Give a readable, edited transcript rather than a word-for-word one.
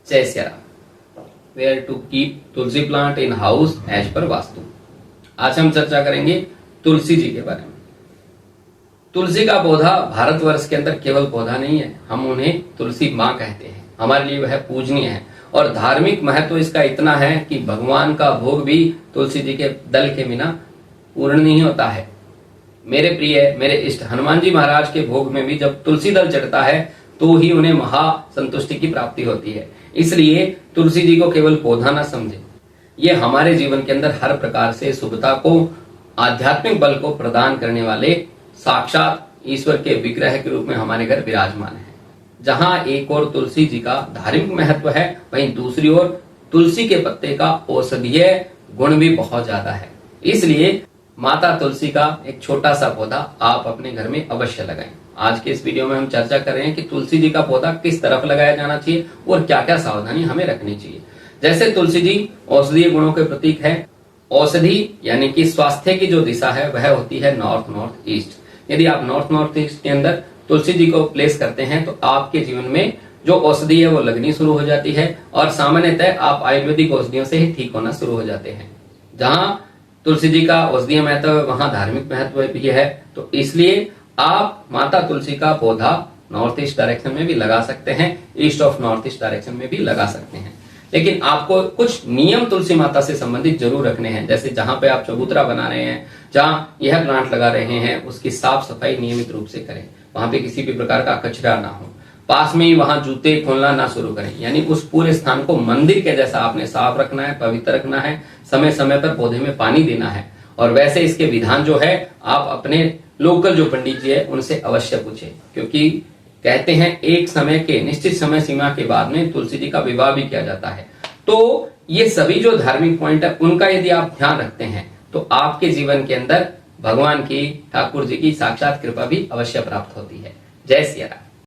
जय Siya Ram. Where to keep tulsi plant in house as per Vastu. आज हम चर्चा करेंगे तुलसी जी के बारे में। तुलसी का पौधा भारतवर्ष के अंदर केवल पौधा नहीं है, हम उन्हें तुलसी माँ कहते हैं। हमारे लिए वह पूजनीय है और धार्मिक महत्व इसका इतना है कि भगवान का भोग भी तुलसी जी के दल के बिना पूर्ण नहीं होता है। मेरे प्रिय मेरे इष्ट हनुमान जी महाराज के भोग में भी जब तुलसी दल चढ़ता है तो ही उन्हें महा संतुष्टि की प्राप्ति होती है। इसलिए तुलसी जी को केवल पौधा न समझे, ये हमारे जीवन के अंदर हर प्रकार से शुभता को, आध्यात्मिक बल को प्रदान करने वाले साक्षात ईश्वर के विग्रह के रूप में हमारे घर विराजमान है। जहां एक और तुलसी जी का धार्मिक महत्व है, वहीं दूसरी ओर तुलसी के पत्ते का औषधीय गुण भी बहुत ज्यादा है। इसलिए माता तुलसी का एक छोटा सा पौधा आप अपने घर में अवश्य लगाएं। आज के इस वीडियो में हम चर्चा कर रहे हैं कि तुलसी जी का पौधा किस तरफ लगाया जाना चाहिए और क्या क्या सावधानी हमें रखनी चाहिए। जैसे तुलसी जी औषधीय गुणों के प्रतीक है। औषधि यानी कि स्वास्थ्य की जो दिशा है वह होती है नॉर्थ नॉर्थ ईस्ट। यदि आप नॉर्थ नॉर्थ ईस्ट के अंदर तुलसी जी को प्लेस करते हैं तो आपके जीवन में जो औषधि है वो लगनी शुरू हो जाती है और सामान्यतः आप आयुर्वेदिक औषधियों से ही ठीक होना शुरू हो जाते हैं। जहां तुलसी जी का औषधीय महत्व है वहां धार्मिक महत्व भी है, तो इसलिए आप माता तुलसी का पौधा नॉर्थ ईस्ट डायरेक्शन में भी लगा सकते हैं, east of north east direction में भी लगा सकते हैं। लेकिन आपको कुछ नियम तुलसी माता से संबंधित जरूर रखने हैं। जैसे जहां पे आप चबूतरा बना रहे हैं, जहां यह प्लांट लगा रहे हैं, उसकी साफ सफाई नियमित रूप से करें। वहां पे किसी भी प्रकार का कचरा ना हो। पास में ही वहां जूते खोलना ना शुरू करें। यानी उस पूरे स्थान को मंदिर के जैसा आपने साफ रखना है, पवित्र रखना है। समय समय पर पौधे में पानी देना है। और वैसे इसके विधान जो है आप अपने लोकल जो पंडित जी है उनसे अवश्य पूछें, क्योंकि कहते हैं एक समय के निश्चित समय सीमा के बाद में तुलसी जी का विवाह भी किया जाता है। तो ये सभी जो धार्मिक पॉइंट है उनका यदि आप ध्यान रखते हैं तो आपके जीवन के अंदर भगवान की, ठाकुर जी की साक्षात कृपा भी अवश्य प्राप्त होती है। जय सिया राम।